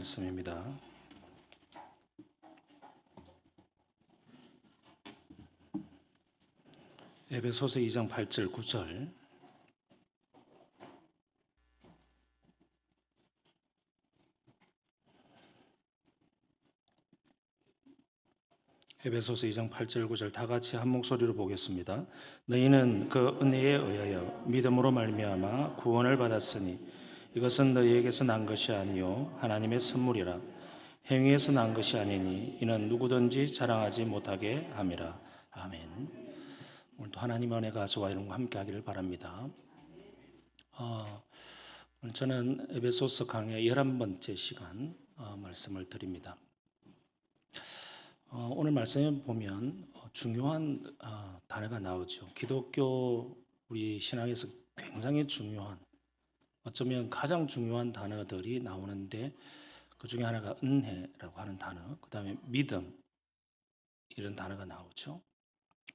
말씀입니다. 에베소서 2장 8절 9절. 에베소서 2장 8절 9절 다 같이 한 목소리로 보겠습니다. 너희는 그 은혜에 의하여 믿음으로 말미암아 구원을 받았으니 이것은 너희에게서 난 것이 아니요 하나님의 선물이라. 행위에서 난 것이 아니니 이는 누구든지 자랑하지 못하게 함이라. 아멘. 오늘도 하나님의 은혜가 저와 여러분과 함께 하기를 바랍니다. 오늘 저는 에베소서 강의 11번째 시간 말씀을 드립니다. 오늘 말씀에 보면 중요한 단어가 나오죠. 기독교 우리 신앙에서 굉장히 중요한, 어쩌면 가장 중요한 단어들이 나오는데 그 중에 하나가 은혜라고 하는 단어, 그 다음에 믿음, 이런 단어가 나오죠.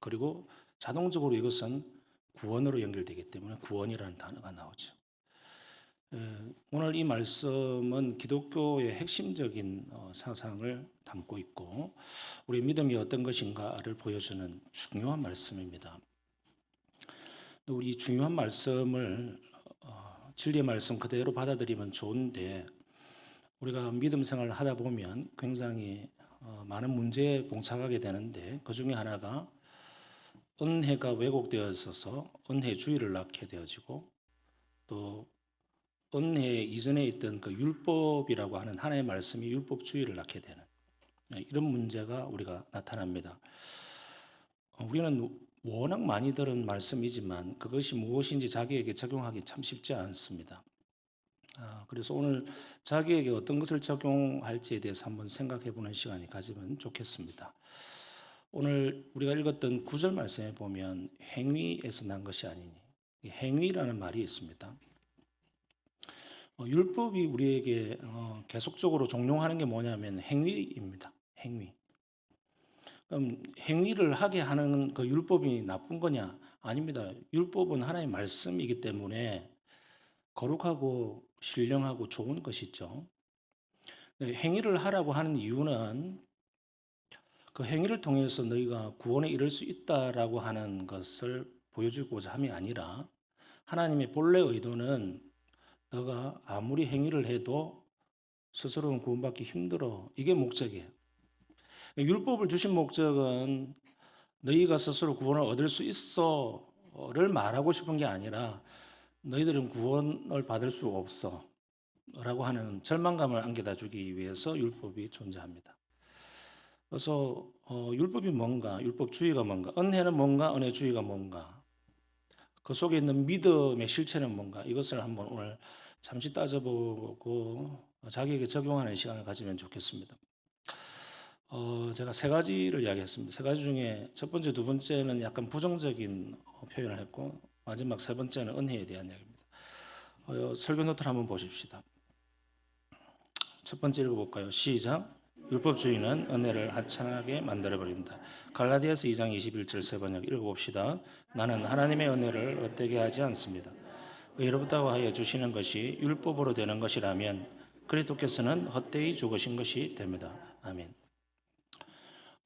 그리고 자동적으로 이것은 구원으로 연결되기 때문에 구원이라는 단어가 나오죠. 오늘 이 말씀은 기독교의 핵심적인 사상을 담고 있고 우리 믿음이 어떤 것인가를 보여주는 중요한 말씀입니다. 우리 중요한 말씀을 진리의 말씀 그대로 받아들이면 좋은데 우리가 믿음 생활을 하다 보면 굉장히 많은 문제에 봉착하게 되는데 그 중에 하나가 은혜가 왜곡되어 있어서 은혜주의를 낳게 되어지고 또 은혜 이전에 있던 그 율법이라고 하는 하나님의 말씀이 율법주의를 낳게 되는 이런 문제가 우리가 나타납니다. 우리는 워낙 많이 들은 말씀이지만 그것이 무엇인지 자기에게 적용하기 참 쉽지 않습니다. 그래서 오늘 자기에게 어떤 것을 적용할지에 대해서 한번 생각해 보는 시간이 가지면 좋겠습니다. 오늘 우리가 읽었던 9절 말씀에 보면 행위에서 난 것이 아니니, 행위라는 말이 있습니다. 율법이 우리에게 계속적으로 종용하는 게 뭐냐면 행위입니다. 행위. 그럼 행위를 하게 하는 그 율법이 나쁜 거냐? 아닙니다. 율법은 하나님의 말씀이기 때문에 거룩하고 신령하고 좋은 것이죠. 행위를 하라고 하는 이유는 그 행위를 통해서 너희가 구원에 이를 수 있다라고 하는 것을 보여주고자 함이 아니라 하나님의 본래 의도는 너가 아무리 행위를 해도 스스로는 구원받기 힘들어. 이게 목적이에요. 율법을 주신 목적은 너희가 스스로 구원을 얻을 수 있어를 말하고 싶은 게 아니라 너희들은 구원을 받을 수 없어 라고 하는 절망감을 안겨다 주기 위해서 율법이 존재합니다. 그래서 율법이 뭔가, 율법주의가 뭔가, 은혜는 뭔가, 은혜주의가 뭔가, 그 속에 있는 믿음의 실체는 뭔가, 이것을 한번 오늘 잠시 따져보고 자기에게 적용하는 시간을 가지면 좋겠습니다. 제가 세 가지를 이야기했습니다. 세 가지 중에 첫 번째, 두 번째는 약간 부정적인 표현을 했고 마지막 세 번째는 은혜에 대한 이야기입니다. 설교 노트를 한번 보십시다. 첫 번째 읽어볼까요? 시작. 율법주의는 은혜를 하찮게 만들어버린다. 갈라디아서 2장 21절 세 번역 읽어봅시다. 나는 하나님의 은혜를 헛되게 하지 않습니다. 의롭다고 하여 주시는 것이 율법으로 되는 것이라면 그리스도께서는 헛되이 죽으신 것이 됩니다. 아멘.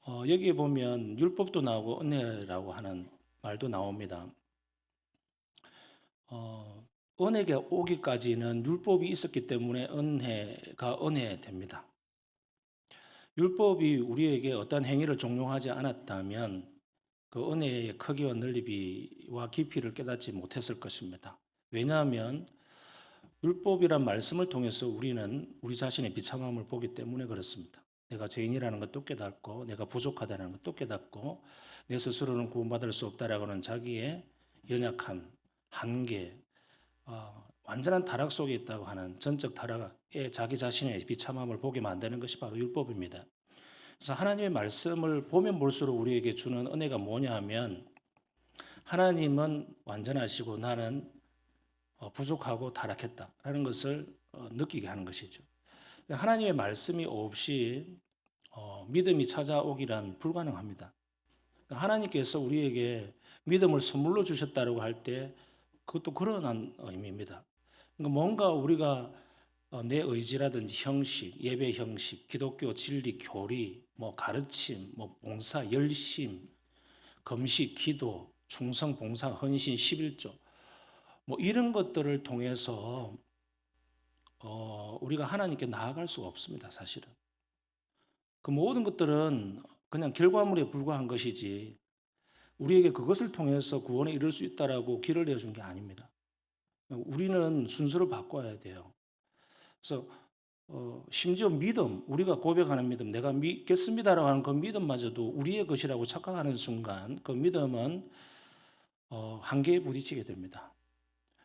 여기에 보면 율법도 나오고 은혜라고 하는 말도 나옵니다. 은혜가 오기까지는 율법이 있었기 때문에 은혜가 은혜됩니다. 율법이 우리에게 어떤 행위를 종용하지 않았다면 그 은혜의 크기와 넓이와 깊이를 깨닫지 못했을 것입니다. 왜냐하면 율법이란 말씀을 통해서 우리는 우리 자신의 비참함을 보기 때문에 그렇습니다. 내가 죄인이라는 것도 깨닫고 내가 부족하다는 것도 깨닫고 내 스스로는 구원받을 수 없다라고 하는 자기의 연약함, 한계, 완전한 타락 속에 있다고 하는 전적 타락에 자기 자신의 비참함을 보게 만드는 것이 바로 율법입니다. 그래서 하나님의 말씀을 보면 볼수록 우리에게 주는 은혜가 뭐냐 하면 하나님은 완전하시고 나는 부족하고 타락했다라는 것을 느끼게 하는 것이죠. 하나님의 말씀이 없이 믿음이 찾아오기란 불가능합니다. 하나님께서 우리에게 믿음을 선물로 주셨다고 할 때 그것도 그러한 의미입니다. 그러니까 뭔가 우리가 내 의지라든지 형식, 예배 형식, 기독교 진리, 교리, 뭐 가르침, 뭐 봉사, 열심, 금식, 기도, 충성, 봉사, 헌신, 11조 뭐 이런 것들을 통해서 우리가 하나님께 나아갈 수가 없습니다, 사실은. 그 모든 것들은 그냥 결과물에 불과한 것이지 우리에게 그것을 통해서 구원에 이를 수 있다라고 길을 내준 게 아닙니다. 우리는 순서를 바꿔야 돼요. 그래서 심지어 믿음, 우리가 고백하는 믿음, 내가 믿겠습니다라고 하는 그 믿음마저도 우리의 것이라고 착각하는 순간 그 믿음은 한계에 부딪히게 됩니다.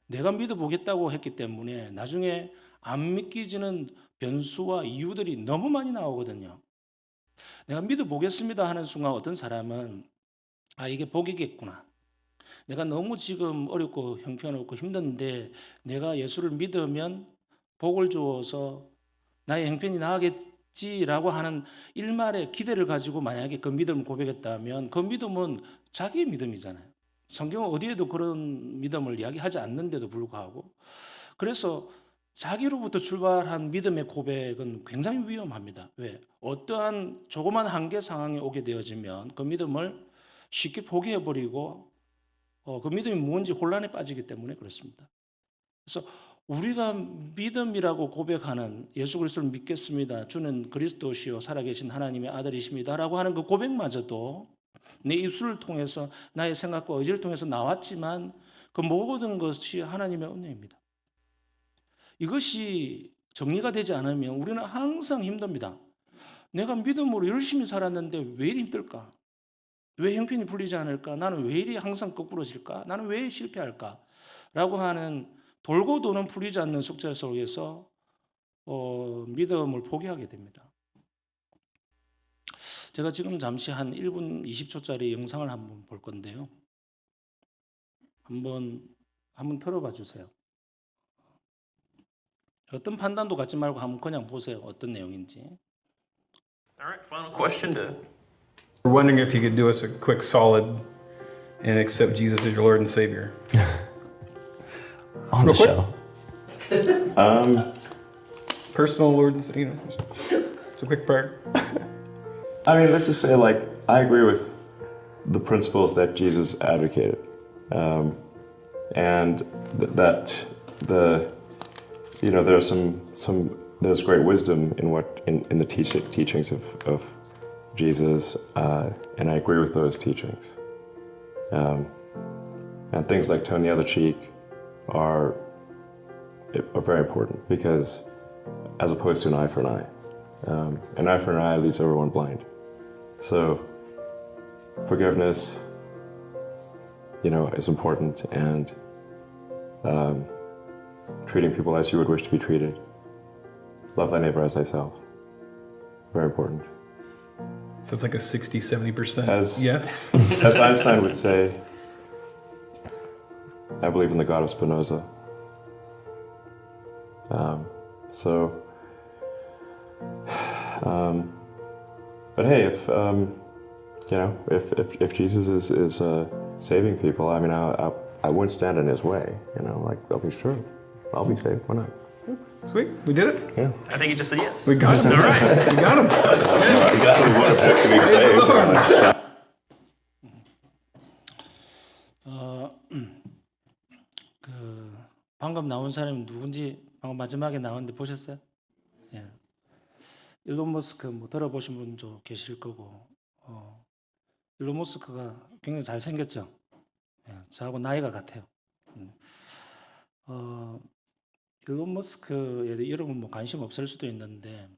내가 믿어보겠다고 했기 때문에 나중에 안 믿기지는 변수와 이유들이 너무 많이 나오거든요. 내가 믿어보겠습니다 하는 순간 어떤 사람은 이게 복이겠구나. 내가 너무 지금 어렵고 형편없고 힘든데 내가 예수를 믿으면 복을 주어서 나의 형편이 나아겠지라고 하는 일말의 기대를 가지고 만약에 그 믿음을 고백했다면 그 믿음은 자기의 믿음이잖아요. 성경은 어디에도 그런 믿음을 이야기하지 않는데도 불구하고 그래서 자기로부터 출발한 믿음의 고백은 굉장히 위험합니다. 왜? 어떠한 조그만 한계 상황에 오게 되어지면 그 믿음을 쉽게 포기해버리고 그 믿음이 뭔지 혼란에 빠지기 때문에 그렇습니다. 그래서 우리가 믿음이라고 고백하는 예수 그리스도를 믿겠습니다. 주는 그리스도시요 살아계신 하나님의 아들이십니다라고 하는 그 고백마저도 내 입술을 통해서 나의 생각과 의지를 통해서 나왔지만 그 모든 것이 하나님의 은혜입니다. 이것이 정리가 되지 않으면 우리는 항상 힘듭니다. 내가 믿음으로 열심히 살았는데 왜 이리 힘들까? 왜 형편이 풀리지 않을까? 나는 왜 이리 항상 거꾸로질까? 나는 왜 실패할까? 라고 하는 돌고 도는 풀리지 않는 숙제 속에서 믿음을 포기하게 됩니다. 제가 지금 잠시 한 1분 20초짜리 영상을 한번 볼 건데요. 한번 틀어봐 주세요. 어떤 판단도 갖지 말고 한번 그냥 보세요. 어떤 내용인지. All right, final question to We're wondering if you could do us a quick solid and accept Jesus as your Lord and Savior. On the Real quick. show. Personal Lord and Savior. It's a quick prayer. I mean, let's just say, like, I agree with the principles that Jesus advocated, and that there's there's great wisdom in the teachings of Jesus, and I agree with those teachings. And things like turn the other cheek are very important because, as opposed to an eye for an eye leads everyone blind. So, forgiveness, is important, and treating people as you would wish to be treated. Love thy neighbor as thyself. Very important. So it's like a 60-70% As- yes. As Einstein would say, I believe in the God of Spinoza. But hey, if Jesus is saving people, I mean, I wouldn't stand in his way. Like, I'll be sure, I'll be saved. Why not? Sweet, we did it. Yeah. I think he just said yes. We got him. All right. We got him. to be saved. 방금 나온 사람이 누군지 방금 마지막에 나왔는데 보셨어요? 예. 일론 머스크 뭐 들어보신 분도 계실 거고, 일론 머스크가 굉장히 잘생겼죠. 예, 저하고 나이가 같아요. 일론 머스크에 여러분 뭐 관심 없을 수도 있는데,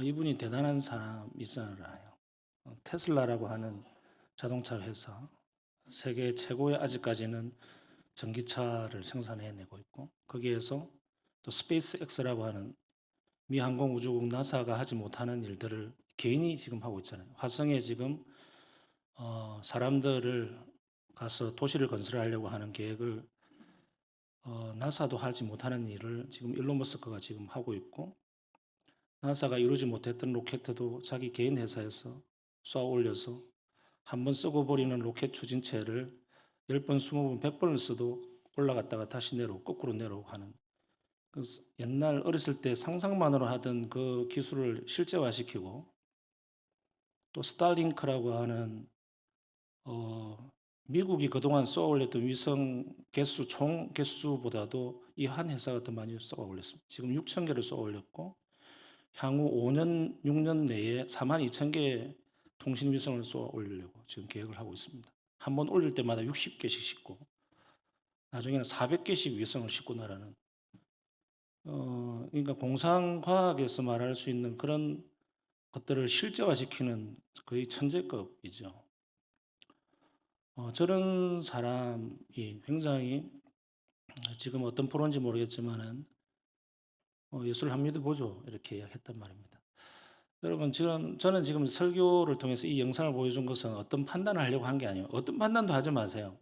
이분이 대단한 사람이잖아요. 테슬라라고 하는 자동차 회사, 세계 최고의 아직까지는 전기차를 생산해내고 있고, 거기에서 또 스페이스 X라고 하는 미 항공우주국 나사가 하지 못하는 일들을 개인이 지금 하고 있잖아요. 화성에 지금 사람들을 가서 도시를 건설하려고 하는 계획을 나사도 하지 못하는 일을 지금 일론 머스크가 지금 하고 있고, 나사가 이루지 못했던 로켓도 자기 개인 회사에서 쏘아 올려서 한 번 쓰고 버리는 로켓 추진체를 10번, 20번, 100번을 써도 올라갔다가 다시 내려오고 거꾸로 내려오고 하는 옛날 어렸을 때 상상만으로 하던 그 기술을 실제화시키고 또 스타링크라고 하는 미국이 그동안 쏘아 올렸던 위성 개수 총 개수보다도 이 한 회사가 더 많이 쏘아 올렸습니다. 지금 6천 개를 쏘아 올렸고 향후 5년, 6년 내에 4만 2천 개의 통신 위성을 쏘아 올리려고 지금 계획을 하고 있습니다. 한 번 올릴 때마다 60개씩 싣고 나중에는 400개씩 위성을 싣고 나라는 그러니까 공상과학에서 말할 수 있는 그런 것들을 실제화시키는 거의 천재급이죠. 저런 사람이 굉장히 지금 어떤 프로인지 모르겠지만은 예수를 한 믿어보죠 이렇게 이야기했단 말입니다. 여러분 저는 지금 설교를 통해서 이 영상을 보여준 것은 어떤 판단을 하려고 한 게 아니에요. 어떤 판단도 하지 마세요.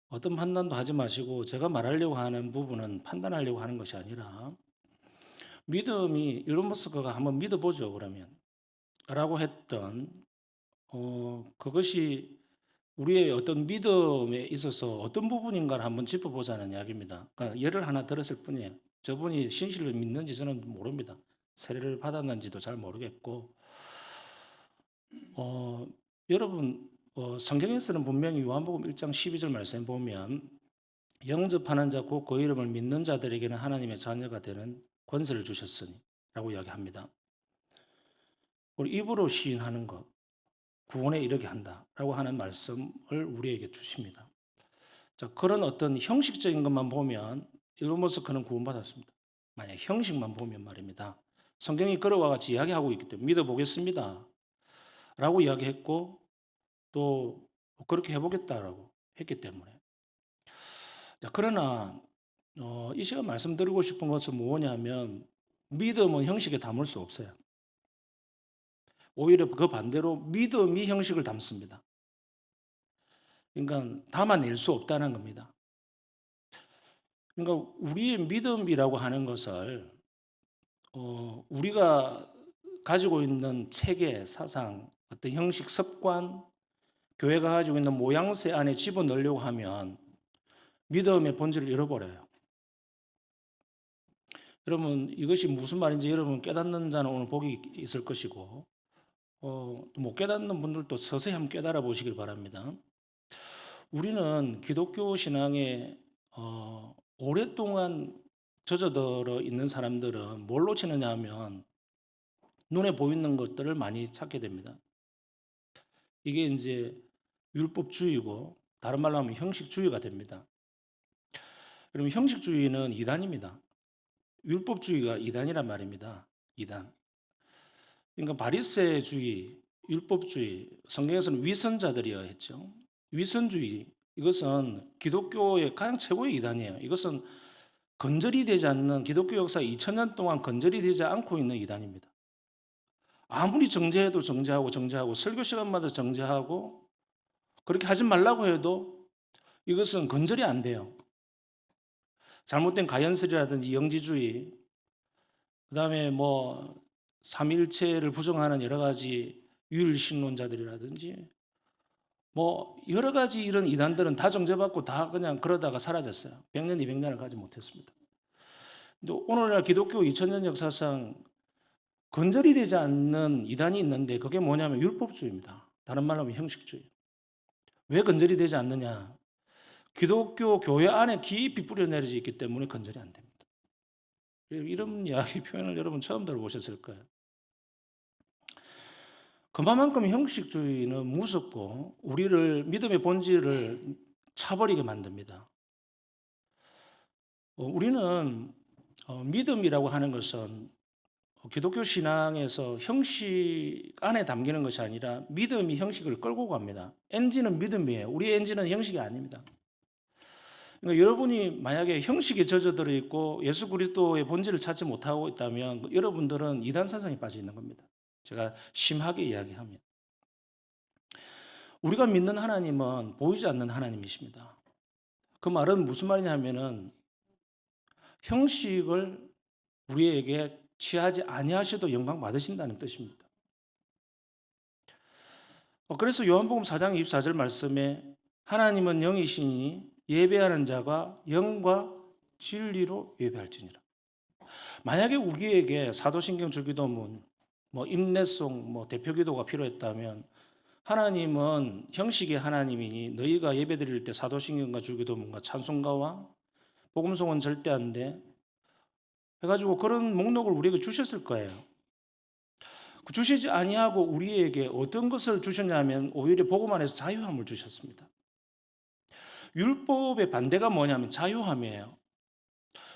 어떤 판단도 하지 마시고 제가 말하려고 하는 부분은 판단하려고 하는 것이 아니라 믿음이 일론 머스크가 한번 믿어보죠 그러면 라고 했던 그것이 우리의 어떤 믿음에 있어서 어떤 부분인가를 한번 짚어보자는 이야기입니다. 그러니까 예를 하나 들었을 뿐이에요. 저분이 신실을 믿는지 저는 모릅니다. 세례를 받았는지도 잘 모르겠고 여러분 성경에서는 분명히 요한복음 1장 12절 말씀에 보면 영접하는 자 곧 그 이름을 믿는 자들에게는 하나님의 자녀가 되는 권세를 주셨으니 라고 이야기합니다. 그리고 입으로 시인하는 것 구원에 이르게 한다라고 하는 말씀을 우리에게 주십니다. 자, 그런 어떤 형식적인 것만 보면 일론 머스크는 구원받았습니다. 만약 형식만 보면 말입니다. 성경이 그와 같이 이야기하고 있기 때문에 믿어보겠습니다 라고 이야기했고 또 그렇게 해보겠다라고 했기 때문에 자, 그러나 이 시간 말씀드리고 싶은 것은 뭐냐면 믿음은 형식에 담을 수 없어요. 오히려 그 반대로 믿음이 형식을 담습니다. 그러니까 담아낼 수 없다는 겁니다. 그러니까 우리의 믿음이라고 하는 것을 우리가 가지고 있는 체계, 사상, 어떤 형식, 습관, 교회가 가지고 있는 모양새 안에 집어넣으려고 하면 믿음의 본질을 잃어버려요. 여러분 이것이 무슨 말인지 여러분 깨닫는 자는 오늘 복이 있을 것이고 못 깨닫는 분들도 서서히 한번 깨달아 보시길 바랍니다. 우리는 기독교 신앙에 오랫동안 젖어들어 있는 사람들은 뭘로 치느냐 하면 눈에 보이는 것들을 많이 찾게 됩니다. 이게 이제 율법주의고 다른 말로 하면 형식주의가 됩니다. 그러면 형식주의는 이단입니다. 율법주의가 이단이란 말입니다. 이단. 그러니까 바리새주의, 율법주의, 성경에서는 위선자들이여 했죠. 위선주의, 이것은 기독교의 가장 최고의 이단이에요. 이것은 건절이 되지 않는 기독교 역사 2000년 동안 건절이 되지 않고 있는 이단입니다. 아무리 정죄해도 정죄하고 설교 시간마다 정죄하고 그렇게 하지 말라고 해도 이것은 건절이 안 돼요. 잘못된 가연설이라든지 영지주의, 그 다음에 뭐 삼일체를 부정하는 여러 가지 유일신론자들이라든지 뭐 여러 가지 이런 이단들은 다 정죄받고 다 그냥 그러다가 사라졌어요. 100년, 200년을 가지 못했습니다. 근데 오늘날 기독교 2000년 역사상 건절이 되지 않는 이단이 있는데 그게 뭐냐면 율법주의입니다. 다른 말로 하면 형식주의. 왜 건절이 되지 않느냐? 기독교 교회 안에 깊이 뿌려내려져 있기 때문에 건절이 안 됩니다. 이런 이야기 표현을 여러분 처음 들어보셨을 거예요. 그만큼 형식주의는 무섭고 우리를 믿음의 본질을 차버리게 만듭니다. 우리는 믿음이라고 하는 것은 기독교 신앙에서 형식 안에 담기는 것이 아니라 믿음이 형식을 끌고 갑니다. 엔진은 믿음이에요. 우리의 엔진은 형식이 아닙니다. 그러니까 여러분이 만약에 형식에 젖어들어 있고 예수 그리스도의 본질을 찾지 못하고 있다면 여러분들은 이단 사상에 빠져 있는 겁니다. 제가 심하게 이야기하면 우리가 믿는 하나님은 보이지 않는 하나님이십니다. 그 말은 무슨 말이냐 하면은 형식을 우리에게 취하지 아니하셔도 영광 받으신다는 뜻입니다. 그래서 요한복음 4장 24절 말씀에 하나님은 영이시니 예배하는 자가 영과 진리로 예배할지니라. 만약에 우리에게 사도신경 주기도문, 뭐 임내송, 뭐 대표기도가 필요했다면 하나님은 형식의 하나님이니 너희가 예배드릴 때 사도신경과 주기도문과 찬송가와 복음송은 절대 안 돼. 해가지고 그런 목록을 우리에게 주셨을 거예요. 주시지 아니하고 우리에게 어떤 것을 주셨냐면 오히려 복음 안에서 자유함을 주셨습니다. 율법의 반대가 뭐냐면 자유함이에요.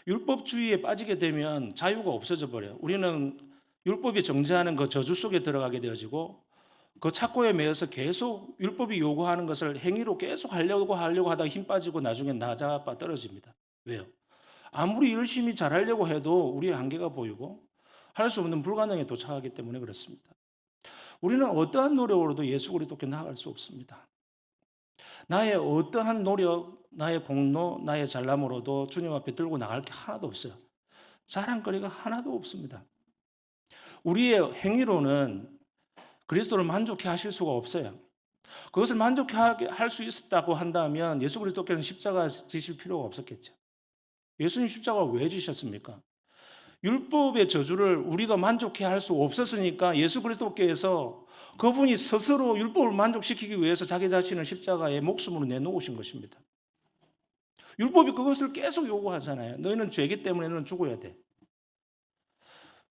율법주의에 빠지게 되면 자유가 없어져 버려요. 우리는 율법이 정죄하는 그 저주 속에 들어가게 되어지고 그 착고에 매여서 계속 율법이 요구하는 것을 행위로 계속 하려고 하다가 힘 빠지고 나중에 나자빠 떨어집니다. 왜요? 아무리 열심히 잘하려고 해도 우리의 한계가 보이고 할 수 없는 불가능에 도착하기 때문에 그렇습니다. 우리는 어떠한 노력으로도 예수 그리스도께 나아갈 수 없습니다. 나의 어떠한 노력, 나의 공로, 나의 잘남으로도 주님 앞에 들고 나갈 게 하나도 없어요. 자랑거리가 하나도 없습니다. 우리의 행위로는 그리스도를 만족해 하실 수가 없어요. 그것을 만족해 할 수 있었다고 한다면 예수 그리스도께서는 십자가 지실 필요가 없었겠죠. 예수님 십자가를 왜 지셨습니까? 율법의 저주를 우리가 만족해 할 수 없었으니까 예수 그리스도께서 그분이 스스로 율법을 만족시키기 위해서 자기 자신을 십자가에 목숨으로 내놓으신 것입니다. 율법이 그것을 계속 요구하잖아요. 너희는 죄이기 때문에 너는 죽어야 돼.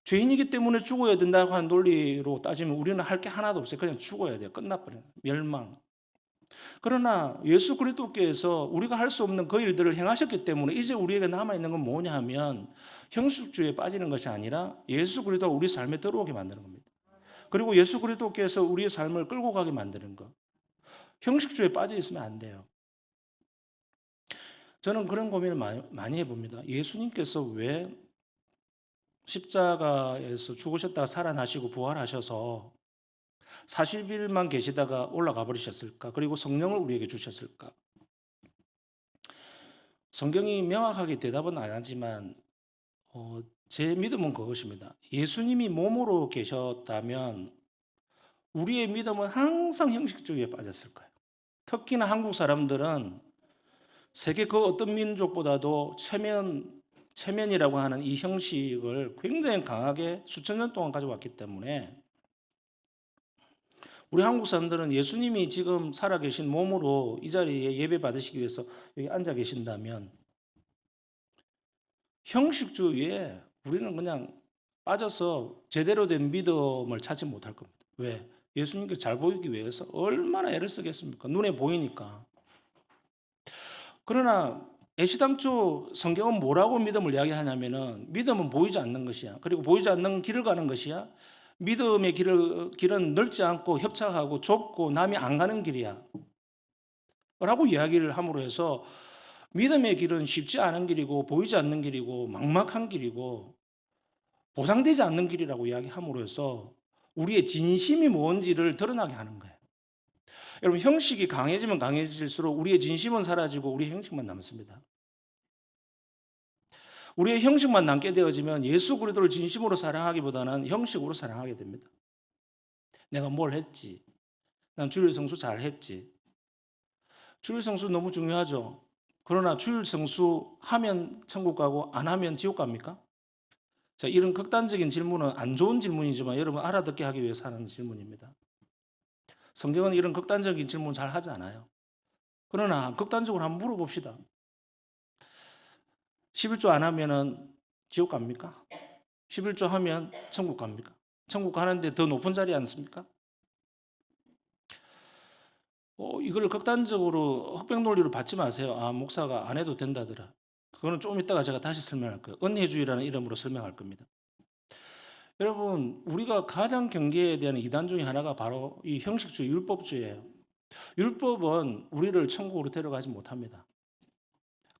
죄인이기 때문에 죽어야 된다고 하는 논리로 따지면 우리는 할 게 하나도 없어요. 그냥 죽어야 돼요. 끝나버려요. 멸망. 그러나 예수 그리스도께서 우리가 할 수 없는 그 일들을 행하셨기 때문에 이제 우리에게 남아있는 건 뭐냐 하면 형식주의에 빠지는 것이 아니라 예수 그리스도가 우리 삶에 들어오게 만드는 겁니다. 그리고 예수 그리스도께서 우리의 삶을 끌고 가게 만드는 것. 형식주의에 빠져 있으면 안 돼요. 저는 그런 고민을 많이 해봅니다. 예수님께서 왜 십자가에서 죽으셨다가 살아나시고 부활하셔서 40일만 계시다가 올라가 버리셨을까? 그리고 성령을 우리에게 주셨을까? 성경이 명확하게 대답은 안 하지만 제 믿음은 그것입니다. 예수님이 몸으로 계셨다면 우리의 믿음은 항상 형식주의에 빠졌을 거예요. 특히나 한국 사람들은 세계 그 어떤 민족보다도 체면이라고 하는 이 형식을 굉장히 강하게 수천 년 동안 가져왔기 때문에 우리 한국 사람들은 예수님이 지금 살아계신 몸으로 이 자리에 예배 받으시기 위해서 여기 앉아 계신다면 형식주의에 우리는 그냥 빠져서 제대로 된 믿음을 찾지 못할 겁니다. 왜? 예수님께 잘 보이기 위해서 얼마나 애를 쓰겠습니까? 눈에 보이니까. 그러나 애시당초 성경은 뭐라고 믿음을 이야기하냐면은 믿음은 보이지 않는 것이야. 그리고 보이지 않는 길을 가는 것이야. 믿음의 길은 넓지 않고 협착하고 좁고 남이 안 가는 길이야. 라고 이야기를 함으로 해서 믿음의 길은 쉽지 않은 길이고 보이지 않는 길이고 막막한 길이고 보상되지 않는 길이라고 이야기함으로 해서 우리의 진심이 뭔지를 드러나게 하는 거예요. 여러분 형식이 강해지면 강해질수록 우리의 진심은 사라지고 우리의 형식만 남습니다. 우리의 형식만 남게 되어지면 예수 그리스도를 진심으로 사랑하기보다는 형식으로 사랑하게 됩니다. 내가 뭘 했지? 난 주일 성수 잘 했지. 주일 성수 너무 중요하죠. 그러나 주일 성수 하면 천국 가고 안 하면 지옥 갑니까? 자, 이런 극단적인 질문은 안 좋은 질문이지만 여러분 알아듣게 하기 위해서 하는 질문입니다. 성경은 이런 극단적인 질문 잘 하지 않아요. 그러나 극단적으로 한번 물어봅시다. 11조 안 하면은 지옥 갑니까? 11조 하면 천국 갑니까? 천국 가는데 더 높은 자리 않습니까? 이걸 극단적으로 흑백 논리로 받지 마세요. 아, 목사가 안 해도 된다더라. 그거는 좀 이따가 제가 다시 설명할 거예요. 은혜주의라는 이름으로 설명할 겁니다. 여러분, 우리가 가장 경계에 대한 이단 중에 하나가 바로 이 형식주의, 율법주의예요. 율법은 우리를 천국으로 데려가지 못합니다.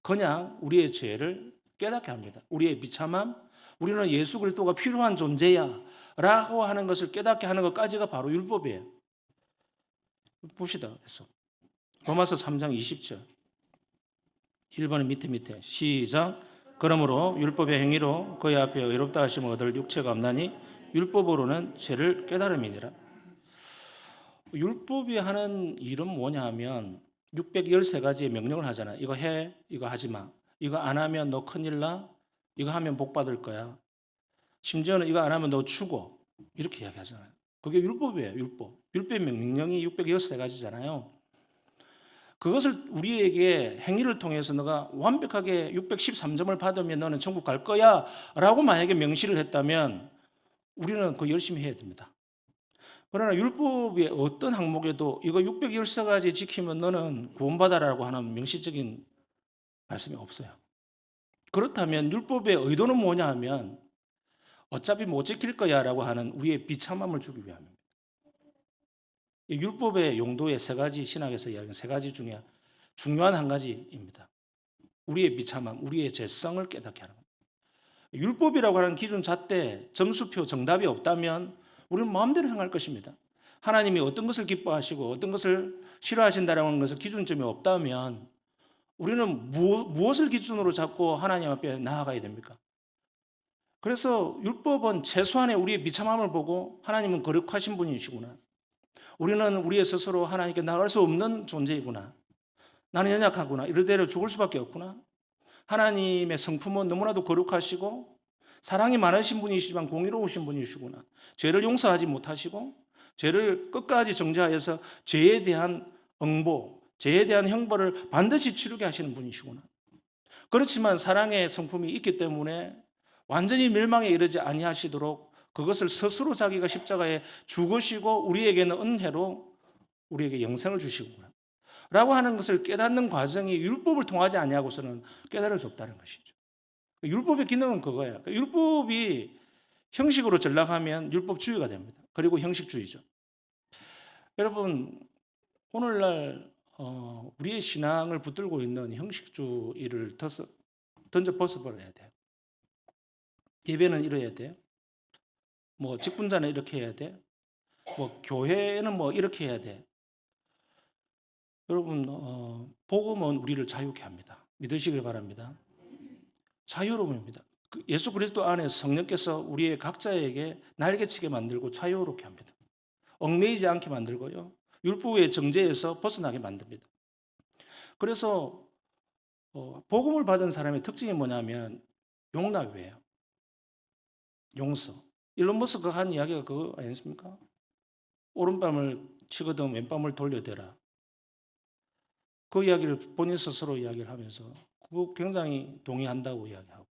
그냥 우리의 죄를 깨닫게 합니다. 우리의 비참함, 우리는 예수 그리스도가 필요한 존재야 라고 하는 것을 깨닫게 하는 것까지가 바로 율법이에요. 봅시다. 그래서 로마서 3장 20절 1번의 밑에 시작. 그러므로 율법의 행위로 그의 앞에 의롭다 하심을 얻을 육체가 없나니 율법으로는 죄를 깨달음이니라. 율법이 하는 일은 뭐냐 하면 613가지의 명령을 하잖아. 이거 해, 이거 하지 마. 이거 안 하면 너 큰일 나. 이거 하면 복 받을 거야. 심지어는 이거 안 하면 너 죽어. 이렇게 이야기하잖아요. 그게 율법이에요. 율법. 율법의 명령이 613가지잖아요. 그것을 우리에게 행위를 통해서 너가 완벽하게 613점을 받으면 너는 천국 갈 거야 라고 만약에 명시를 했다면 우리는 그거 열심히 해야 됩니다. 그러나 율법의 어떤 항목에도 이거 613가지 지키면 너는 구원받아라고 하는 명시적인 말씀이 없어요. 그렇다면 율법의 의도는 뭐냐 하면 어차피 못 지킬 거야 라고 하는 우리의 비참함을 주기 위함입니다. 이 율법의 용도의 세 가지, 신학에서 이야기하는 세 가지 중에 중요한 한 가지입니다. 우리의 비참함, 우리의 죄성을 깨닫게 하는 겁니다. 율법이라고 하는 기준 잣대, 점수표, 정답이 없다면 우리는 마음대로 행할 것입니다. 하나님이 어떤 것을 기뻐하시고 어떤 것을 싫어하신다는 것을 기준점이 없다면 우리는 무엇을 기준으로 잡고 하나님 앞에 나아가야 됩니까? 그래서 율법은 최소한의 우리의 비참함을 보고 하나님은 거룩하신 분이시구나. 우리는 우리의 스스로 하나님께 나갈 수 없는 존재이구나. 나는 연약하구나. 이러대로 죽을 수밖에 없구나. 하나님의 성품은 너무나도 거룩하시고 사랑이 많으신 분이시지만 공의로우신 분이시구나. 죄를 용서하지 못하시고 죄를 끝까지 정죄하여서 죄에 대한 응보, 죄에 대한 형벌을 반드시 치르게 하시는 분이시구나. 그렇지만 사랑의 성품이 있기 때문에 완전히 멸망에 이르지 아니하시도록 그것을 스스로 자기가 십자가에 죽으시고 우리에게는 은혜로 우리에게 영생을 주시구나 라고 하는 것을 깨닫는 과정이 율법을 통하지 아니하고서는 깨달을 수 없다는 것이죠. 율법의 기능은 그거예요. 율법이 형식으로 전락하면 율법주의가 됩니다. 그리고 형식주의죠. 여러분 오늘날 우리의 신앙을 붙들고 있는 형식주의를 던져 벗어버려야 돼요. 예배는 이래야 돼요. 뭐 직분자는 이렇게 해야 돼. 뭐 교회는 뭐 이렇게 해야 돼. 여러분 복음은 우리를 자유케 합니다. 믿으시길 바랍니다. 자유로움입니다. 예수 그리스도 안에 성령께서 우리의 각자에게 날개치게 만들고 자유롭게 합니다. 얽매이지 않게 만들고요. 율법의 정죄에서 벗어나게 만듭니다. 그래서 복음을 받은 사람의 특징이 뭐냐면 용납이에요. 용서. 일론 머스크가 한 이야기가 그거 아니습니까? 오른밤을 치거든 왼밤을 돌려대라. 그 이야기를 본인 스스로 이야기를 하면서 그거 굉장히 동의한다고 이야기하고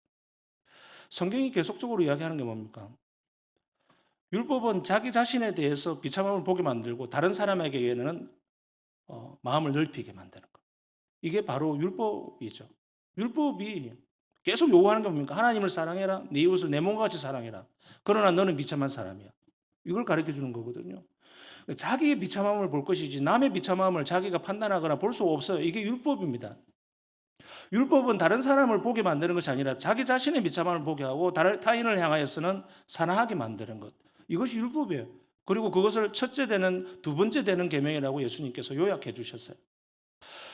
성경이 계속적으로 이야기하는 게 뭡니까? 율법은 자기 자신에 대해서 비참함을 보게 만들고 다른 사람에게는 마음을 넓히게 만드는 것. 이게 바로 율법이죠. 율법이 계속 요구하는 게 뭡니까? 하나님을 사랑해라. 네 이웃을 내 몸과 같이 사랑해라. 그러나 너는 비참한 사람이야. 이걸 가르쳐 주는 거거든요. 자기의 비참함을 볼 것이지 남의 비참함을 자기가 판단하거나 볼 수 없어요. 이게 율법입니다. 율법은 다른 사람을 보게 만드는 것이 아니라 자기 자신의 비참함을 보게 하고 타인을 향하여서는 사랑하게 만드는 것. 이것이 율법이에요. 그리고 그것을 첫째 되는 두 번째 되는 계명이라고 예수님께서 요약해 주셨어요.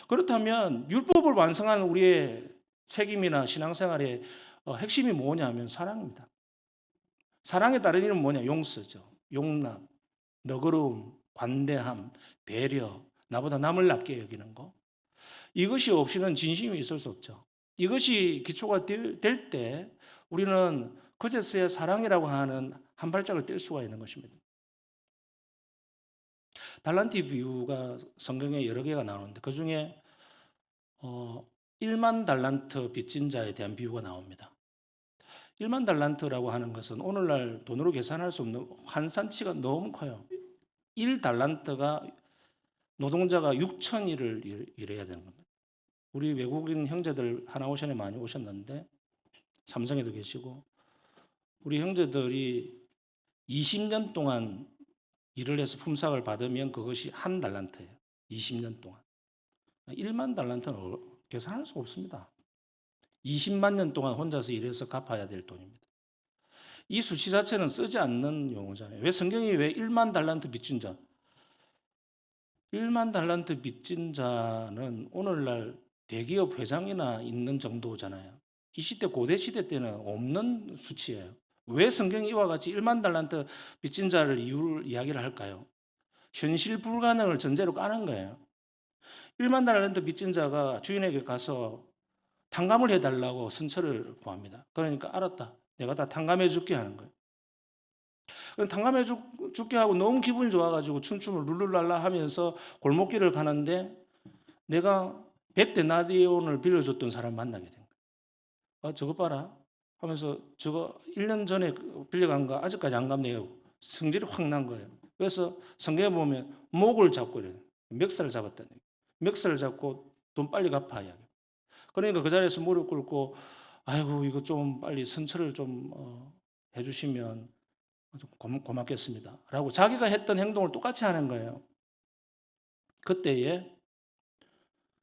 그렇다면 율법을 완성하는 우리의 책임이나 신앙생활의 핵심이 뭐냐면 사랑입니다. 사랑의 다른 이름은 뭐냐? 용서죠. 용납, 너그러움, 관대함, 배려, 나보다 남을 낮게 여기는 거. 이것이 없이는 진심이 있을 수 없죠. 이것이 기초가 될 때 우리는 그제서야 사랑이라고 하는 한 발짝을 뗄 수가 있는 것입니다. 달란트 비유가 성경에 여러 개가 나오는데 그중에 1만 달란트 빚진 자에 대한 비유가 나옵니다. 1만 달란트라고 하는 것은 오늘날 돈으로 계산할 수 없는 환산치가 너무 커요. 1달란트가 노동자가 6,000일을 일해야 되는 겁니다. 우리 외국인 형제들 하나오션에 많이 오셨는데 삼성에도 계시고 우리 형제들이 20년 동안 일을 해서 품삯을 받으면 그것이 한 달란트예요. 20년 동안. 1만 달란트는 계산할 수 없습니다. 20만 년 동안 혼자서 일해서 갚아야 될 돈입니다. 이 수치 자체는 쓰지 않는 용어잖아요. 왜 성경이 왜 1만 달란트 빚진 자? 1만 달란트 빚진 자는 오늘날 대기업 회장이나 있는 정도잖아요. 이 시대 고대 시대 때는 없는 수치예요. 왜 성경이 이와 같이 1만 달란트 빚진 자를 이유를 이야기를 할까요? 현실 불가능을 전제로 까는 거예요. 1만 달란트 빚진 자가 주인에게 가서 탕감을 해달라고 선처를 구합니다. 그러니까 알았다. 내가 다 탕감해 줄게 하는 거예요. 탕감해 줄게 하고 너무 기분이 좋아가지고 춤춤을 룰루랄라 하면서 골목길을 가는데 내가 100데나리온을 빌려줬던 사람 만나게 된 거예요. 저거 봐라 하면서 저거 1년 전에 빌려간 거 아직까지 안 갚네요. 성질이 확 난 거예요. 그래서 성경에 보면 목을 잡고 이래요. 멱살을 잡았다는 얘기예요. 멱살을 잡고 돈 빨리 갚아 이야기. 그러니까 그 자리에서 무릎 꿇고 아이고 이거 좀 빨리 선처를 좀 해주시면 고맙겠습니다. 라고 자기가 했던 행동을 똑같이 하는 거예요. 그때에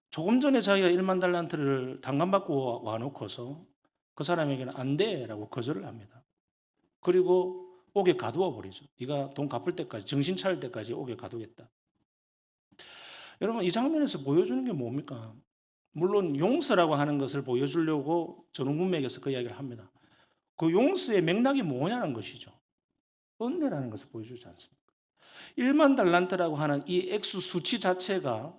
조금 전에 자기가 1만 달란트를 탕감받고 와놓고서 그 사람에게는 안 돼라고 거절을 합니다. 그리고 옥에 가두어 버리죠. 네가 돈 갚을 때까지 정신 차릴 때까지 옥에 가두겠다. 여러분 이 장면에서 보여주는 게 뭡니까? 물론 용서라고 하는 것을 보여주려고 전후문맥에서 그 이야기를 합니다. 그 용서의 맥락이 뭐냐는 것이죠. 은혜라는 것을 보여주지 않습니까? 1만 달란트라고 하는 이 액수 수치 자체가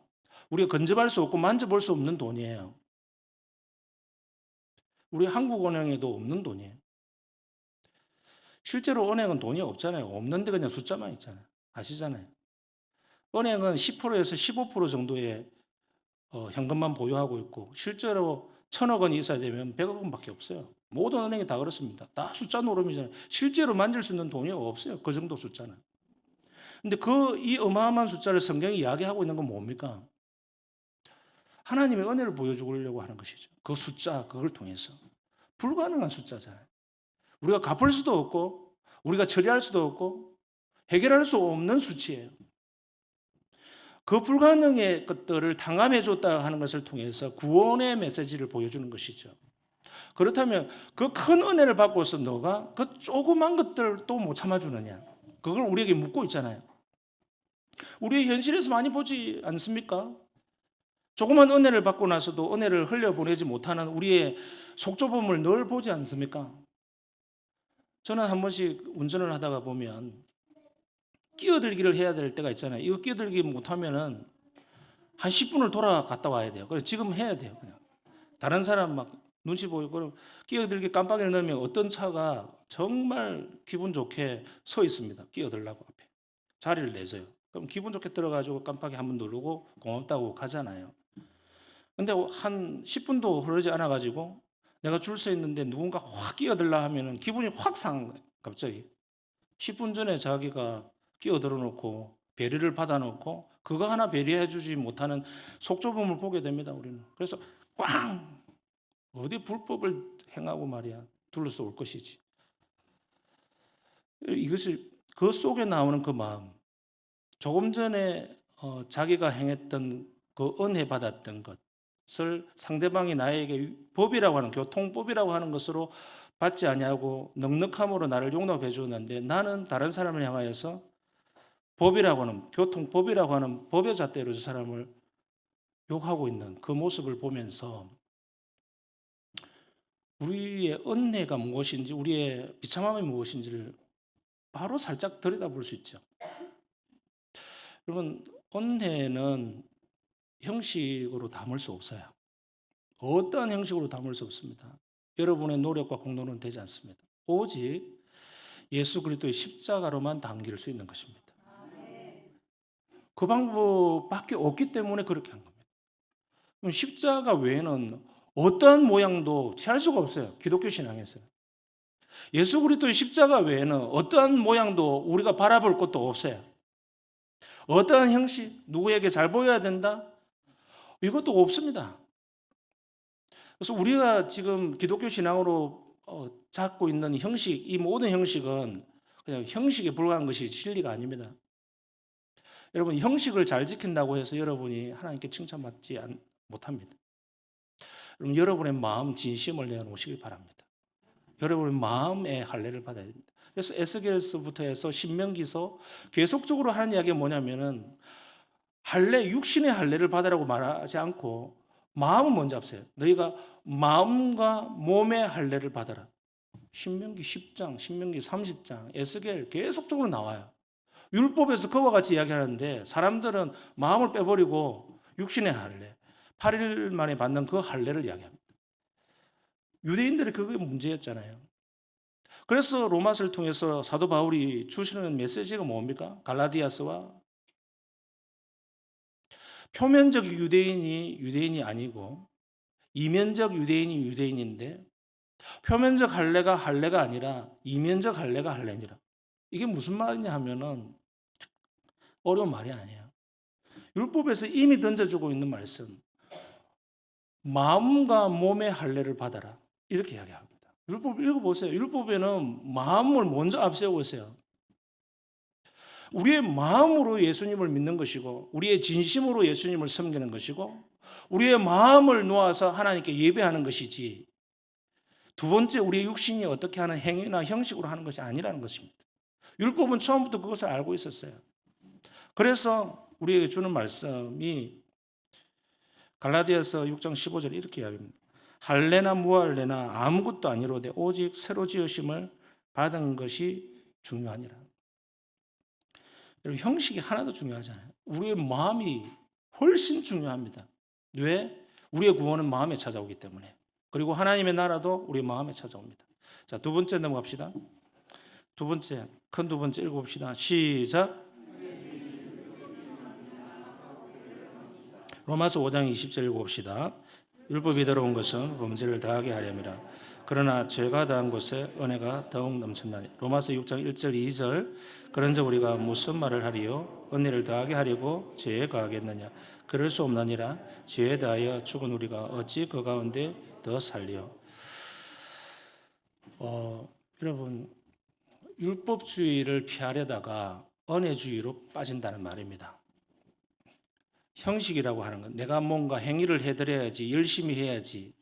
우리가 건져볼 수 없고 만져볼 수 없는 돈이에요. 우리 한국은행에도 없는 돈이에요. 실제로 은행은 돈이 없잖아요. 없는데 그냥 숫자만 있잖아요. 아시잖아요. 은행은 10%에서 15% 정도의 현금만 보유하고 있고 실제로 1,000억 원이 있어야 되면 100억 원밖에 없어요. 모든 은행이 다 그렇습니다. 다 숫자 노름이잖아요. 실제로 만질 수 있는 돈이 없어요. 그 정도 숫자는. 근데 이 어마어마한 숫자를 성경이 이야기하고 있는 건 뭡니까? 하나님의 은혜를 보여주려고 하는 것이죠. 그 숫자, 그걸 통해서. 불가능한 숫자잖아요. 우리가 갚을 수도 없고, 우리가 처리할 수도 없고, 해결할 수 없는 수치예요. 그 불가능의 것들을 탕감해 줬다 하는 것을 통해서 구원의 메시지를 보여주는 것이죠. 그렇다면 그 큰 은혜를 받고서 너가 그 조그만 것들도 못 참아주느냐? 그걸 우리에게 묻고 있잖아요. 우리의 현실에서 많이 보지 않습니까? 조그만 은혜를 받고 나서도 은혜를 흘려보내지 못하는 우리의 속좁음을 늘 보지 않습니까? 저는 한 번씩 운전을 하다가 보면 끼어들기를 해야 될 때가 있잖아요. 이거 끼어들기 못하면은 한 10분을 돌아갔다 와야 돼요. 그래서 지금 해야 돼요. 그냥 다른 사람 막 눈치 보이고 그럼 끼어들기 깜빡이를 넣으면 어떤 차가 정말 기분 좋게 서 있습니다. 끼어들라고 앞에 자리를 내줘요. 그럼 기분 좋게 들어가지고 깜빡이 한번 누르고 고맙다고 가잖아요. 근데 한 10분도 흐르지 않아 가지고 내가 줄 서 있는데 누군가 확 끼어들라 하면은 기분이 확 상한 거예요. 갑자기 10분 전에 자기가 끼어들어 놓고 배려를 받아 놓고 그거 하나 배려해 주지 못하는 속좁음을 보게 됩니다. 우리는. 그래서 꽝 어디 불법을 행하고 말이야 둘러싸올 것이지. 이것을 그 속에 나오는 그 마음, 조금 전에 자기가 행했던 그 은혜 받았던 것을 상대방이 나에게 법이라고 하는 교통법이라고 하는 것으로 받지 아니하고 넉넉함으로 나를 용납해 주었는데 나는 다른 사람을 향하여서 법이라고 하는 교통법이라고 하는 법의 잣대로 저 사람을 욕하고 있는 그 모습을 보면서 우리의 은혜가 무엇인지 우리의 비참함이 무엇인지를 바로 살짝 들여다볼 수 있죠. 여러분 은혜는 형식으로 담을 수 없어요. 어떠한 형식으로 담을 수 없습니다. 여러분의 노력과 공로는 되지 않습니다. 오직 예수 그리스도의 십자가로만 담길 수 있는 것입니다. 그 방법밖에 없기 때문에 그렇게 한 겁니다. 그럼 십자가 외에는 어떠한 모양도 취할 수가 없어요. 기독교 신앙에서는. 예수 그리스도의 십자가 외에는 어떠한 모양도 우리가 바라볼 것도 없어요. 어떠한 형식, 누구에게 잘 보여야 된다? 이것도 없습니다. 그래서 우리가 지금 기독교 신앙으로 잡고 있는 형식, 이 모든 형식은 그냥 형식에 불과한 것이 진리가 아닙니다. 여러분 형식을 잘 지킨다고 해서 여러분이 하나님께 칭찬받지 못합니다. 여러분 여러분의 마음 진심을 내어놓으시기 바랍니다. 여러분의 마음의 할례를 받아야 됩니다. 그래서 에스겔서부터 해서 신명기서 계속적으로 하는 이야기가 뭐냐면은 할례, 육신의 할례를 받으라고 말하지 않고 마음을 먼저 앞세요. 너희가 마음과 몸의 할례를 받아라. 신명기 10장, 신명기 30장, 에스겔 계속적으로 나와요. 율법에서 그와 같이 이야기하는데 사람들은 마음을 빼버리고 육신의 할례, 8일 만에 받는 그 할례를 이야기합니다. 유대인들이 그게 문제였잖아요. 그래서 로마서를 통해서 사도 바울이 주시는 메시지가 뭡니까? 갈라디아서와 표면적 유대인이 유대인이 아니고 이면적 유대인이 유대인인데 표면적 할례가 할례가 아니라 이면적 할례가 할례니라. 이게 무슨 말이냐 하면은 어려운 말이 아니에요. 율법에서 이미 던져주고 있는 말씀. 마음과 몸의 할례를 받아라. 이렇게 이야기합니다. 율법 읽어보세요. 율법에는 마음을 먼저 앞세우고 있어요. 우리의 마음으로 예수님을 믿는 것이고 우리의 진심으로 예수님을 섬기는 것이고 우리의 마음을 놓아서 하나님께 예배하는 것이지 두 번째 우리의 육신이 어떻게 하는 행위나 형식으로 하는 것이 아니라는 것입니다. 율법은 처음부터 그것을 알고 있었어요. 그래서 우리에게 주는 말씀이 갈라디아서 6장 15절에 이렇게 이야기합니다. 할례나 무할례나 아무것도 아니로되 오직 새로 지으심을 받은 것이 중요하니라. 여러분, 형식이 하나도 중요하지 않아요. 우리의 마음이 훨씬 중요합니다. 왜? 우리의 구원은 마음에 찾아오기 때문에. 그리고 하나님의 나라도 우리 마음에 찾아옵니다. 자, 두 번째 넘어갑시다. 두 번째, 큰 두 번째 읽어봅시다. 시작. 로마서 5장 20절 읽어봅시다. 율법이 들어온 것은 범죄를 다하게 하려니라. 그러나 죄가 다한 곳에 은혜가 더욱 넘쳤나니. 로마서 6장 1절 2절. 그런즉 우리가 무슨 말을 하리요? 은혜를 더하게 하려고 죄에 가하겠느냐? 그럴 수 없느니라. 죄에 대하여 죽은 우리가 어찌 그 가운데 더 살리요? 여러분, 율법주의를 피하려다가 은혜주의로 빠진다는 말입니다. 형식이라고 하는 건 내가 뭔가 행위를 해드려야지, 열심히 해야지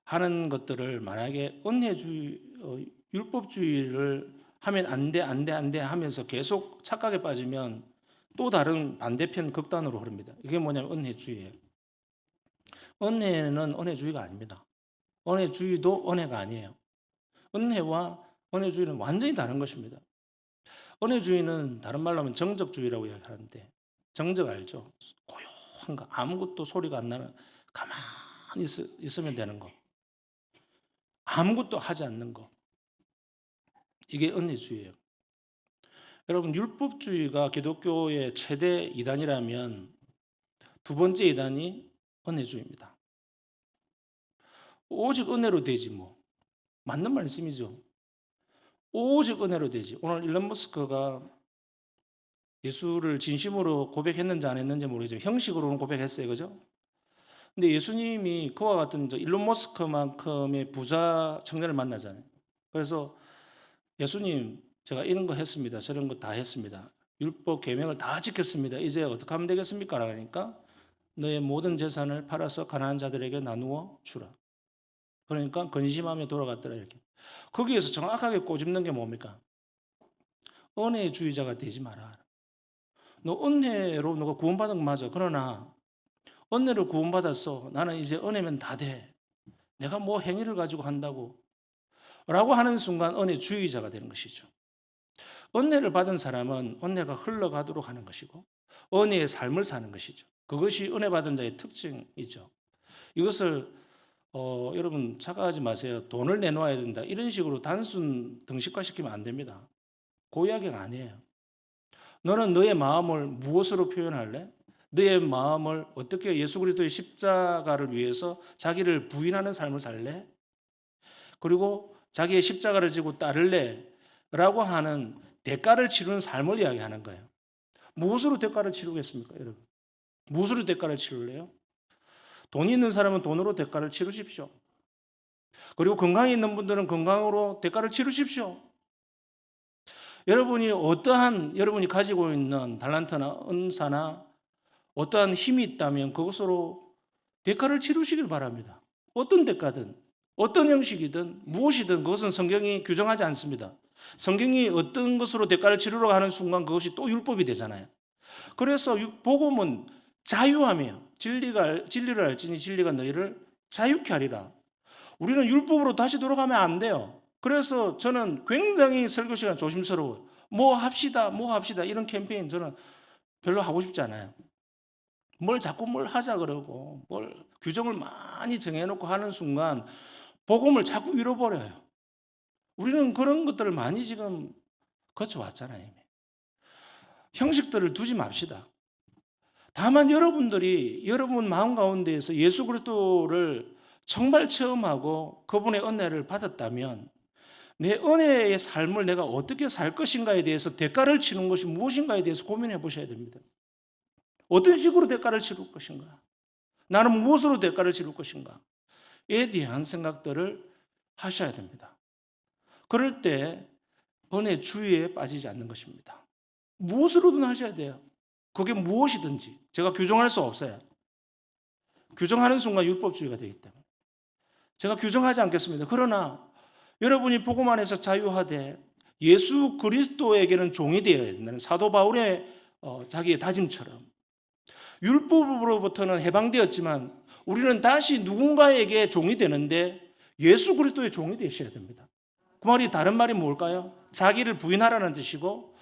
하는 것들을 만약에 은혜주의, 율법주의를 하면 안 돼 하면서 계속 착각에 빠지면 또 다른 반대편 극단으로 흐릅니다. 이게 뭐냐면 은혜주의예요. 은혜는 은혜주의가 아닙니다. 은혜주의도 은혜가 아니에요. 은혜와 은혜주의는 완전히 다른 것입니다. 은혜주의는 다른 말로 하면 정적주의라고 이야기하는데 정적 알죠? 고요한 거, 아무것도 소리가 안 나는 가만히 있으면 되는 거. 아무것도 하지 않는 거. 이게 은혜주의예요. 여러분, 율법주의가 기독교의 최대 이단이라면 두 번째 이단이 은혜주의입니다. 오직 은혜로 되지 뭐. 맞는 말씀이죠. 오직 은혜로 되지. 오늘 일론 머스크가 예수를 진심으로 고백했는지 안 했는지 모르겠지만 형식으로는 고백했어요. 그죠? 근데 예수님이 그와 같은 일론 머스크만큼의 부자 청년을 만나잖아요. 그래서 예수님, 제가 이런 거 했습니다. 저런 거 다 했습니다. 율법 계명을 다 지켰습니다. 이제 어떻게 하면 되겠습니까? 라니까 너의 모든 재산을 팔아서 가난한 자들에게 나누어 주라. 그러니까 근심하며 돌아갔더라 이렇게. 거기에서 정확하게 꼬집는 게 뭡니까? 은혜주의자가 되지 마라. 너 은혜로 너가 구원받은 거 맞아. 그러나 은혜로 구원받았어. 나는 이제 은혜면 다 돼. 내가 뭐 행위를 가지고 한다고. 라고 하는 순간 은혜주의자가 되는 것이죠. 은혜를 받은 사람은 은혜가 흘러가도록 하는 것이고 은혜의 삶을 사는 것이죠. 그것이 은혜 받은 자의 특징이죠. 이것을 여러분 착각하지 마세요. 돈을 내놓아야 된다. 이런 식으로 단순 등식화시키면 안 됩니다. 그 이야기가 아니에요. 너는 너의 마음을 무엇으로 표현할래? 너의 마음을 어떻게 예수 그리스도의 십자가를 위해서 자기를 부인하는 삶을 살래? 그리고 자기의 십자가를 지고 따를래? 라고 하는 대가를 치르는 삶을 이야기하는 거예요. 무엇으로 대가를 치르겠습니까, 여러분? 무엇으로 대가를 치를래요? 돈이 있는 사람은 돈으로 대가를 치르십시오. 그리고 건강이 있는 분들은 건강으로 대가를 치르십시오. 여러분이 가지고 있는 달란트나 은사나 어떠한 힘이 있다면 그것으로 대가를 치르시길 바랍니다. 어떤 대가든, 어떤 형식이든, 무엇이든 그것은 성경이 규정하지 않습니다. 성경이 어떤 것으로 대가를 치르려고 하는 순간 그것이 또 율법이 되잖아요. 그래서 복음은 자유하며 진리를 알지니 진리가 너희를 자유케 하리라. 우리는 율법으로 다시 돌아가면 안 돼요. 그래서 저는 굉장히 설교 시간 조심스러워요. 뭐 합시다 이런 캠페인 저는 별로 하고 싶지 않아요. 자꾸 뭘 하자 그러고 뭘 규정을 많이 정해놓고 하는 순간 복음을 자꾸 잃어버려요. 우리는 그런 것들을 많이 지금 거쳐왔잖아요. 이미. 형식들을 두지 맙시다. 다만 여러분들이 여러분 마음 가운데에서 예수 그리스도를 정말 체험하고 그분의 은혜를 받았다면 내 은혜의 삶을 내가 어떻게 살 것인가에 대해서 대가를 치는 것이 무엇인가에 대해서 고민해 보셔야 됩니다. 어떤 식으로 대가를 치를 것인가? 나는 무엇으로 대가를 치를 것인가? 에 대한 생각들을 하셔야 됩니다. 그럴 때 은혜 주의에 빠지지 않는 것입니다. 무엇으로든 하셔야 돼요. 그게 무엇이든지. 제가 규정할 수 없어요. 규정하는 순간 율법주의가 되기 때문에. 제가 규정하지 않겠습니다. 그러나 여러분이 복음 안에서 자유하되 예수 그리스도에게는 종이 되어야 된다는 사도 바울의 자기의 다짐처럼 율법으로부터는 해방되었지만 우리는 다시 누군가에게 종이 되는데 예수 그리스도의 종이 되셔야 됩니다. 그 말이 다른 말이 뭘까요? 자기를 부인하라는 뜻이고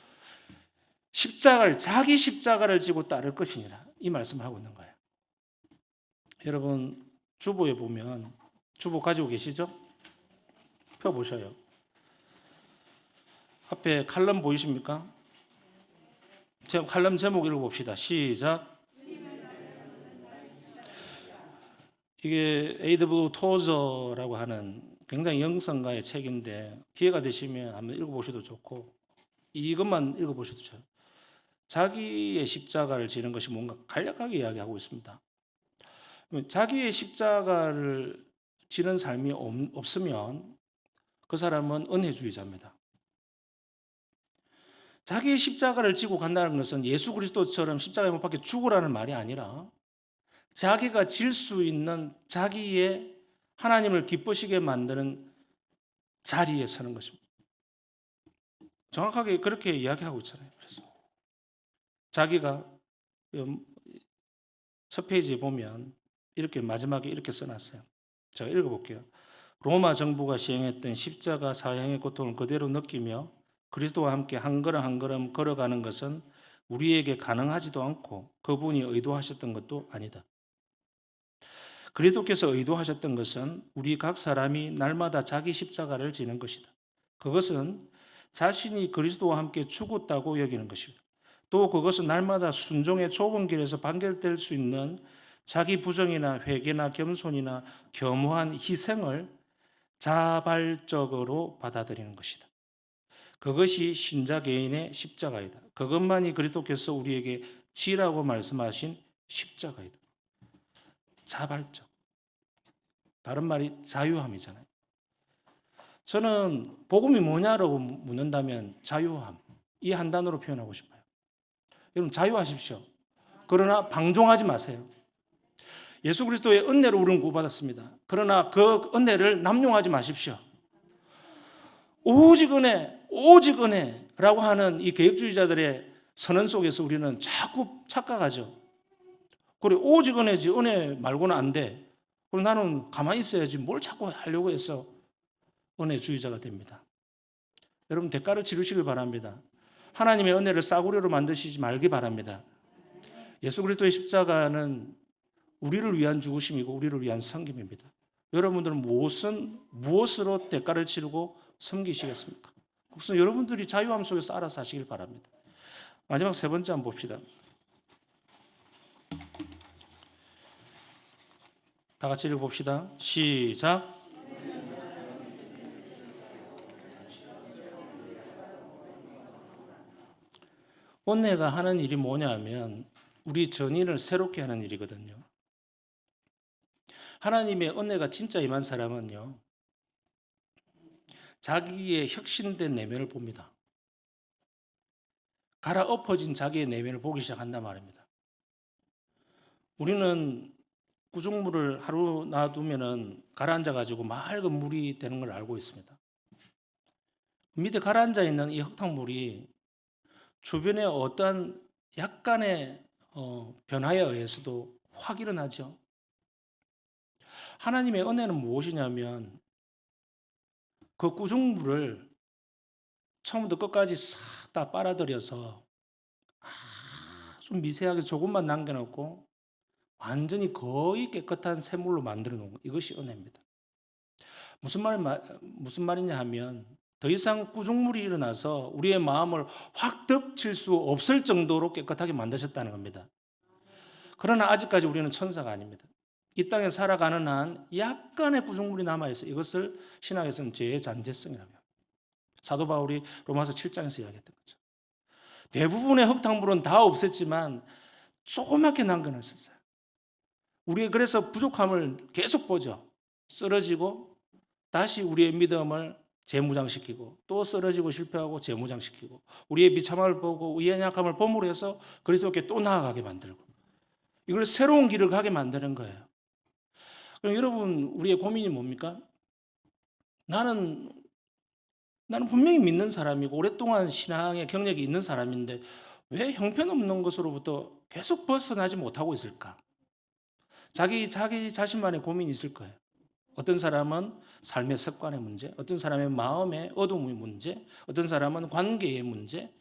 자기 십자가를 지고 따를 것이니라 이 말씀을 하고 있는 거예요. 여러분 주보에 보면 주보 가지고 계시죠? 펴보셔요. 앞에 칼럼 보이십니까? 칼럼 제목 읽어봅시다. 시작. 이게 A.W. 토저라고 하는 굉장히 영성가의 책인데 기회가 되시면 한번 읽어보셔도 좋고 이것만 읽어보셔도 좋아요. 자기의 십자가를 지는 것이 뭔가 간략하게 이야기하고 있습니다. 자기의 십자가를 지는 삶이 없으면 그 사람은 은혜주의자입니다. 자기의 십자가를 지고 간다는 것은 예수 그리스도처럼 십자가에 못 박혀 죽으라는 말이 아니라 자기가 질 수 있는 자기의 하나님을 기쁘시게 만드는 자리에 서는 것입니다. 정확하게 그렇게 이야기하고 있잖아요. 그래서 자기가 첫 페이지에 보면 이렇게 마지막에 이렇게 써놨어요. 제가 읽어볼게요. 로마 정부가 시행했던 십자가 사형의 고통을 그대로 느끼며 그리스도와 함께 한 걸음 한 걸음 걸어가는 것은 우리에게 가능하지도 않고 그분이 의도하셨던 것도 아니다. 그리스도께서 의도하셨던 것은 우리 각 사람이 날마다 자기 십자가를 지는 것이다. 그것은 자신이 그리스도와 함께 죽었다고 여기는 것입니다. 또 그것은 날마다 순종의 좁은 길에서 반결될 수 있는 자기 부정이나 회개나 겸손이나 겸허한 희생을 자발적으로 받아들이는 것이다. 그것이 신자 개인의 십자가이다. 그것만이 그리스도께서 우리에게 지라고 말씀하신 십자가이다. 자발적. 다른 말이 자유함이잖아요. 저는 복음이 뭐냐라고 묻는다면 자유함. 이 한 단어로 표현하고 싶어요. 여러분 자유하십시오. 그러나 방종하지 마세요. 예수 그리스도의 은혜로 우리는 구원받았습니다. 그러나 그 은혜를 남용하지 마십시오. 오직 은혜라고 하는 이 개혁주의자들의 선언 속에서 우리는 자꾸 착각하죠. 그래 오직 은혜지 은혜 말고는 안 돼. 그럼 나는 가만히 있어야지 뭘 자꾸 하려고 해서 은혜주의자가 됩니다. 여러분 대가를 치르시길 바랍니다. 하나님의 은혜를 싸구려로 만드시지 말기 바랍니다. 예수 그리스도의 십자가는 우리를 위한 죽으심이고 우리를 위한 섬김입니다. 여러분들은 무엇으로 대가를 치르고 섬기시겠습니까? 그것은 여러분들이 자유함 속에서 알아서 하시길 바랍니다. 마지막 세 번째 한번 봅시다. 다 같이 읽어봅시다. 시작. 은혜가 하는 일이 뭐냐면 우리 전인을 새롭게 하는 일이거든요. 하나님의 은혜가 진짜 임한 사람은요. 자기의 혁신된 내면을 봅니다. 갈아엎어진 자기의 내면을 보기 시작한단 말입니다. 우리는 구중물을 하루 놔두면은 가라앉아가지고 맑은 물이 되는 걸 알고 있습니다. 밑에 가라앉아 있는 이 흙탕물이 주변에 어떠한 약간의 변화에 의해서도 확 일어나죠. 하나님의 은혜는 무엇이냐면 그 구중물을 처음부터 끝까지 싹 다 빨아들여서 아주 미세하게 조금만 남겨놓고 완전히 거의 깨끗한 샘물로 만들어 놓은 것. 이것이 은혜입니다. 무슨 말이냐 하면 더 이상 구중물이 일어나서 우리의 마음을 확 덮칠 수 없을 정도로 깨끗하게 만드셨다는 겁니다. 그러나 아직까지 우리는 천사가 아닙니다. 이 땅에 살아가는 한 약간의 구중물이 남아있어요. 이것을 신학에서는 죄의 잔재성이라고 합니다. 사도 바울이 로마서 7장에서 이야기했던 거죠. 대부분의 흙탕물은 다 없앴지만 조그맣게 남겨놨었어요. 우리의 그래서 부족함을 계속 보죠. 쓰러지고 다시 우리의 믿음을 재무장시키고 또 쓰러지고 실패하고 재무장시키고 우리의 비참함을 보고 우리의 연약함을 본으로 해서 그리스도께 또 나아가게 만들고 이걸 새로운 길을 가게 만드는 거예요. 그럼 여러분 우리의 고민이 뭡니까? 나는 분명히 믿는 사람이고 오랫동안 신앙의 경력이 있는 사람인데 왜 형편없는 것으로부터 계속 벗어나지 못하고 있을까? 자기 자신만의 고민이 있을 거예요. 어떤 사람은 삶의 습관의 문제, 어떤 사람의 마음의 어둠의 문제, 어떤 사람은 관계의 문제,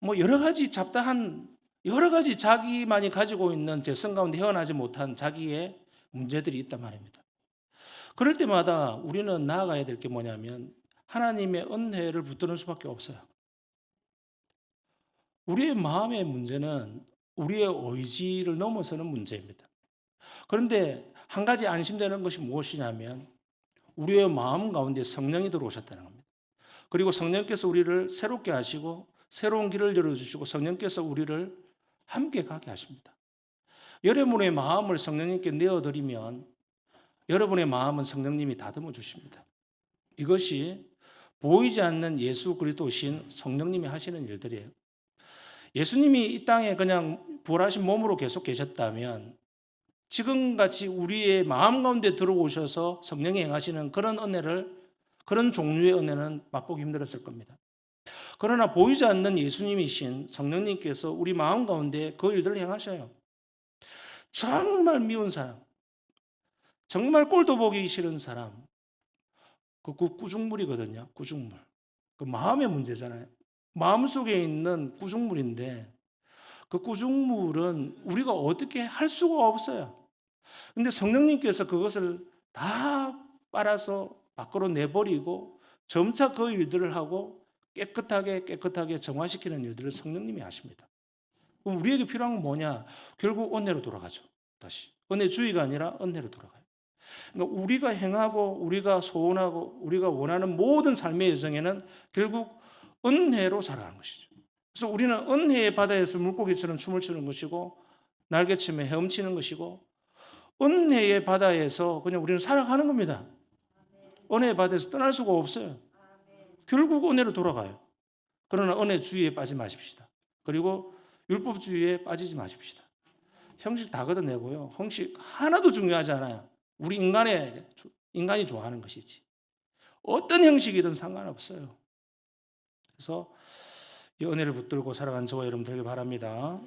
뭐 여러 가지 잡다한 여러 가지 자기만이 가지고 있는 재성 가운데 헤어나지 못한 자기의 문제들이 있단 말입니다. 그럴 때마다 우리는 나아가야 될 게 뭐냐면 하나님의 은혜를 붙드는 수밖에 없어요. 우리의 마음의 문제는 우리의 의지를 넘어서는 문제입니다. 그런데 한 가지 안심되는 것이 무엇이냐면 우리의 마음 가운데 성령이 들어오셨다는 겁니다. 그리고 성령께서 우리를 새롭게 하시고 새로운 길을 열어주시고 성령께서 우리를 함께 가게 하십니다. 여러분의 마음을 성령님께 내어드리면 여러분의 마음은 성령님이 다듬어 주십니다. 이것이 보이지 않는 예수 그리스도신 성령님이 하시는 일들이에요. 예수님이 이 땅에 그냥 부활하신 몸으로 계속 계셨다면 지금같이 우리의 마음 가운데 들어오셔서 성령이 행하시는 그런 은혜를 그런 종류의 은혜는 맛보기 힘들었을 겁니다. 그러나 보이지 않는 예수님이신 성령님께서 우리 마음 가운데 그 일들을 행하셔요. 정말 미운 사람, 정말 꼴도 보기 싫은 사람, 그 구중물이거든요. 구중물. 그 마음의 문제잖아요. 마음속에 있는 구중물인데 그 구중물은 우리가 어떻게 할 수가 없어요. 근데 성령님께서 그것을 다 빨아서 밖으로 내버리고 점차 그 일들을 하고 깨끗하게 정화시키는 일들을 성령님이 하십니다. 그럼 우리에게 필요한 건 뭐냐? 결국 은혜로 돌아가죠. 다시. 은혜주의가 아니라 은혜로 돌아가요. 그러니까 우리가 행하고 우리가 소원하고 우리가 원하는 모든 삶의 여정에는 결국 은혜로 살아가는 것이죠. 그래서 우리는 은혜의 바다에서 물고기처럼 춤을 추는 것이고 날개치며 헤엄치는 것이고 은혜의 바다에서 그냥 우리는 살아가는 겁니다. 은혜의 바다에서 떠날 수가 없어요. 결국 은혜로 돌아가요. 그러나 은혜주의에 빠지지 마십시다. 그리고 율법주의에 빠지지 마십시다. 형식 다 걷어내고요. 형식 하나도 중요하지 않아요. 우리 인간이 좋아하는 것이지. 어떤 형식이든 상관없어요. 그래서 이 은혜를 붙들고 살아가는 저와 여러분 되길 바랍니다.